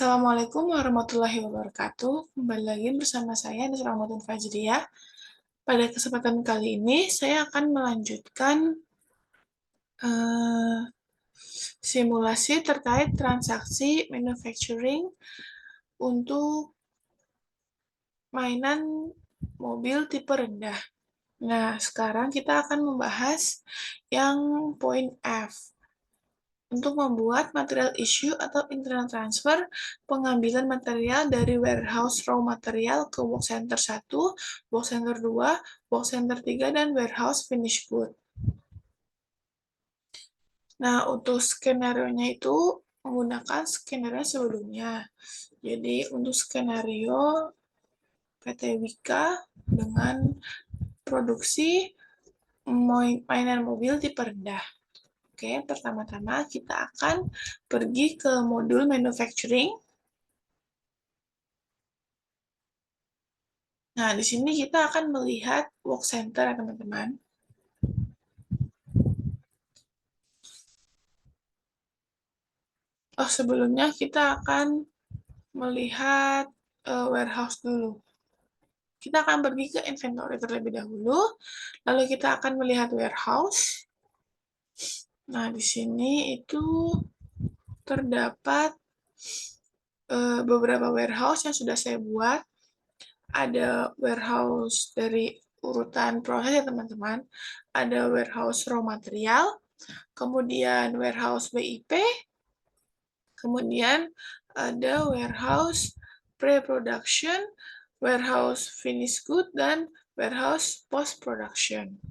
Assalamualaikum warahmatullahi wabarakatuh. Kembali lagi bersama saya, Nisra Rahmatun Fajriyah. Pada kesempatan kali ini, saya akan melanjutkan eh, simulasi terkait transaksi manufacturing untuk mainan mobil tipe rendah. Nah, sekarang kita akan membahas yang poin F. Untuk membuat material issue atau internal transfer, pengambilan material dari warehouse raw material ke work center 1, work center 2, work center 3, dan warehouse finished good. Nah, untuk skenario-nya itu menggunakan skenario sebelumnya. Jadi, untuk skenario PT Wika dengan produksi mainan mobil tipe rendah. Oke, pertama-tama kita akan pergi ke modul manufacturing. Nah, di sini kita akan melihat work center ya, teman-teman. Oh, sebelumnya kita akan melihat warehouse dulu. Kita akan pergi ke inventory terlebih dahulu, lalu kita akan melihat warehouse. Nah, di sini itu terdapat beberapa warehouse yang sudah saya buat. Ada warehouse dari urutan proses ya, teman-teman. Ada warehouse raw material, kemudian warehouse BIP, kemudian ada warehouse pre-production, warehouse finished good, dan warehouse post-production.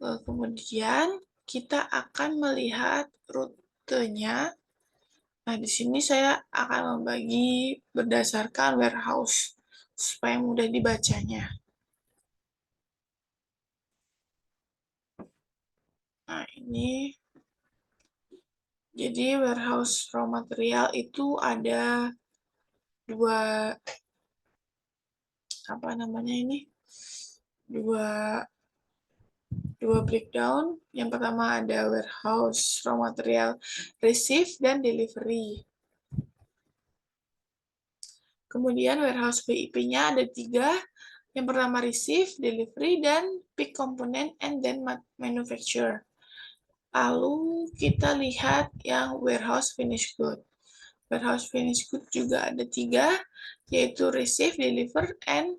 Kemudian kita akan melihat rutenya. Nah, di sini saya akan membagi berdasarkan warehouse supaya mudah dibacanya. Nah, ini jadi warehouse raw material itu ada dua dua breakdown. Yang pertama ada warehouse raw material receive dan delivery. Kemudian warehouse BIP-nya ada 3. Yang pertama receive, delivery, dan pick component and then manufacture. Lalu kita lihat yang warehouse finished good. Warehouse finished good juga ada 3, yaitu receive, deliver, and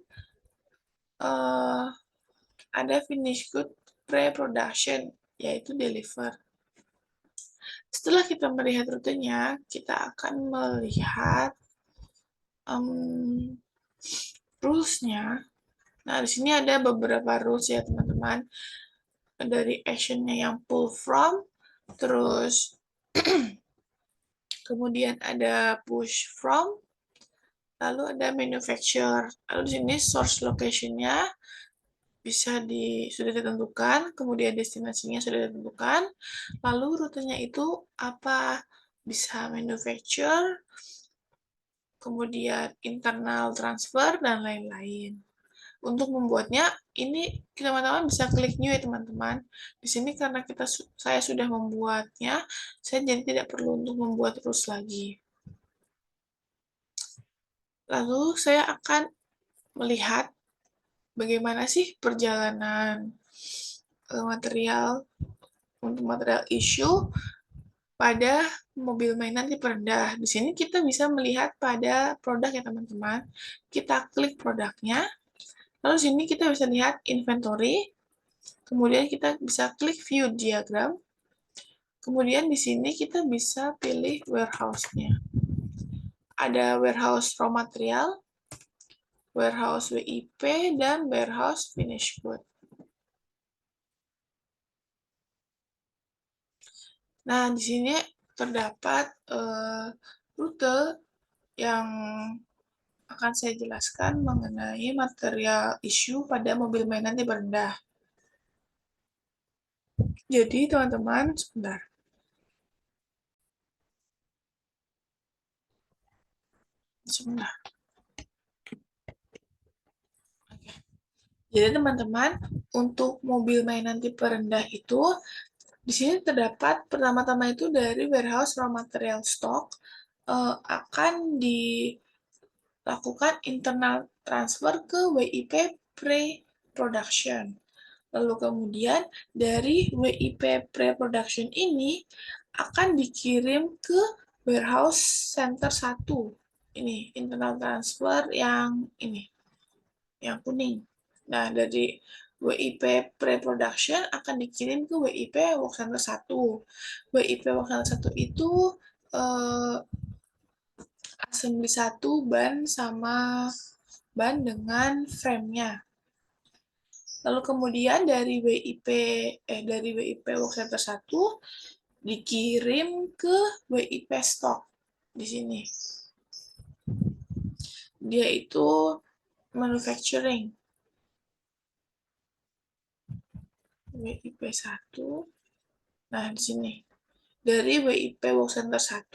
ada finished good pre-production, yaitu deliver. Setelah kita melihat rutenya, kita akan melihat rules-nya. Nah, di sini ada beberapa rules ya, teman-teman. Dari action-nya yang pull from, terus kemudian ada push from, lalu ada manufacture. Lalu di sini source location-nya sudah ditentukan, kemudian destinasinya sudah ditentukan, lalu rutenya itu apa? Bisa manufacture, kemudian internal transfer, dan lain-lain. Untuk membuatnya, ini teman-teman bisa klik new ya, teman-teman. Di sini karena saya sudah membuatnya, saya jadi tidak perlu untuk membuat rules lagi. Lalu saya akan melihat bagaimana sih perjalanan material untuk material issue pada mobil mainan tipe rendah. Di sini kita bisa melihat pada produk ya, teman-teman. Kita klik produknya. Lalu sini kita bisa lihat inventory, kemudian kita bisa klik view diagram, kemudian di sini kita bisa pilih warehouse-nya. Ada warehouse raw material, warehouse WIP, dan warehouse finished good. Nah, di sini terdapat rute yang akan saya jelaskan mengenai material issue pada mobil mainan tipe rendah. Jadi, teman-teman, sebentar. Jadi, teman-teman, untuk mobil mainan tipe rendah itu, di sini terdapat pertama-tama itu dari warehouse raw material stock, akan dilakukan internal transfer ke WIP pre-production. Lalu kemudian dari WIP pre-production ini akan dikirim ke warehouse center 1. Ini internal transfer yang ini, yang kuning. Nah, dari WIP pre-production akan dikirim ke WIP work center 1. WIP work center 1 itu assembly 1 ban sama ban dengan frame-nya. Lalu kemudian dari WIP work center 1 dikirim ke WIP stock di sini. Dia itu manufacturing. WIP 1. Nah, di sini. Dari WIP work center 1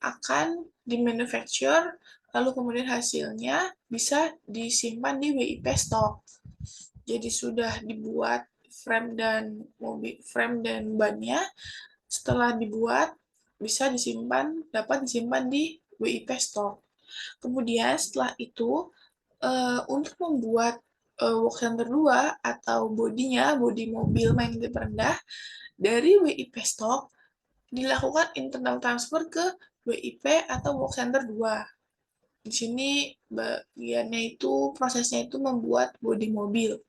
akan di-manufacture, lalu kemudian hasilnya bisa disimpan di WIP stock. Jadi sudah dibuat frame dan bannya, setelah dibuat bisa dapat disimpan di WIP stock. Kemudian setelah itu untuk membuat work center 2 atau bodinya, bodi mobil main rendah, dari WIP stock dilakukan internal transfer ke WIP atau work center 2. Di sini bagiannya itu, prosesnya itu membuat bodi mobil.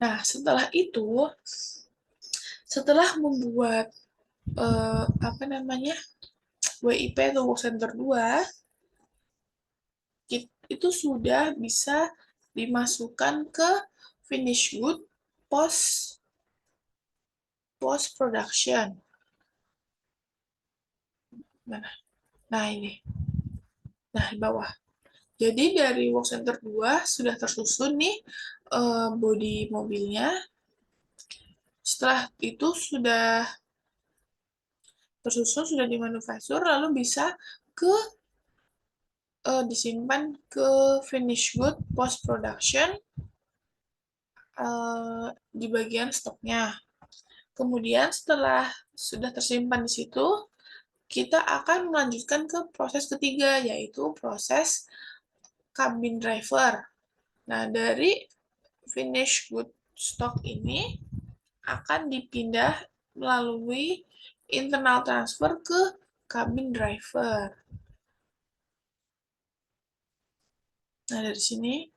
Nah, setelah membuat WIP atau work center 2, itu sudah bisa dimasukkan ke finish good post production. Nah, ini. Nah, di bawah. Jadi dari work center 2 sudah tersusun nih bodi mobilnya. Setelah itu sudah tersusun, sudah dimanufaktur, lalu bisa disimpan ke finish good post production di bagian stoknya. Kemudian setelah sudah tersimpan di situ, kita akan melanjutkan ke proses ketiga, yaitu proses cabin driver. Nah, dari finish good stock ini akan dipindah melalui internal transfer ke cabin driver. Nah, dari sini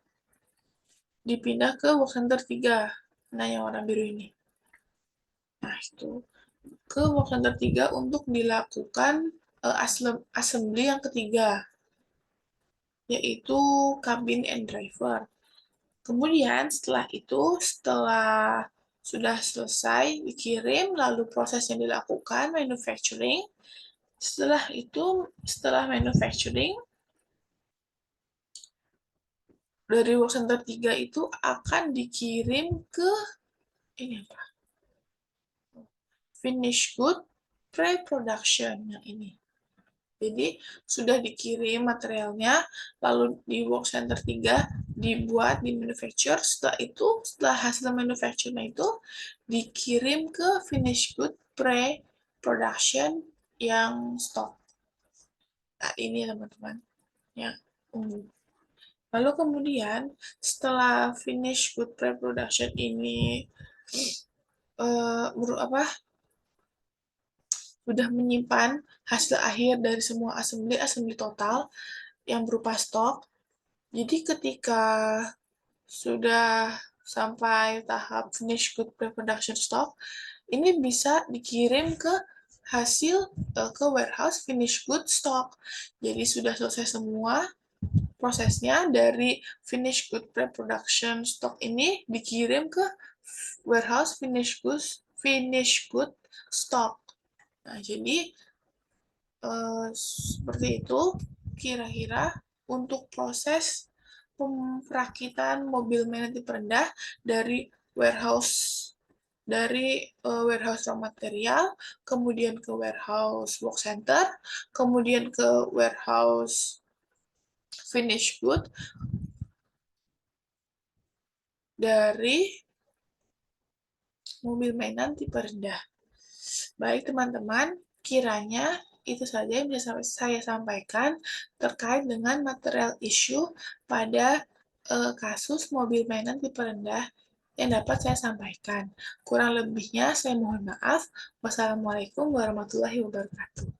dipindah ke work center 3. Nah, yang warna biru ini. Nah, itu ke work center 3 untuk dilakukan assembly yang ketiga, yaitu cabin and driver. Kemudian setelah itu, setelah sudah selesai dikirim, lalu prosesnya dilakukan manufacturing. Setelah manufacturing, dari work center 3 itu akan dikirim ke ini apa? Finish good pre-production yang ini. Jadi sudah dikirim materialnya, lalu di work center 3 dibuat, di manufacture, setelah hasil manufacture-nya itu dikirim ke finish good pre-production yang stock. Nah, ini teman-teman yang ungu. Lalu kemudian setelah finish good pre-production ini sudah menyimpan hasil akhir dari semua assembly total yang berupa stok. Jadi ketika sudah sampai tahap finish good pre-production stock, ini bisa dikirim ke warehouse finish good stock. Jadi sudah selesai semua prosesnya, dari finish good pre-production stock ini dikirim ke warehouse finish good stock. Nah, jadi seperti itu kira-kira untuk proses perakitan mobil magnetik rendah dari warehouse raw material, kemudian ke warehouse work center, kemudian ke warehouse finish good dari mobil mainan tipe rendah. Baik teman-teman, kiranya itu saja yang bisa saya sampaikan terkait dengan material issue pada kasus mobil mainan tipe rendah yang dapat saya sampaikan. Kurang lebihnya saya mohon maaf. Wassalamualaikum warahmatullahi wabarakatuh.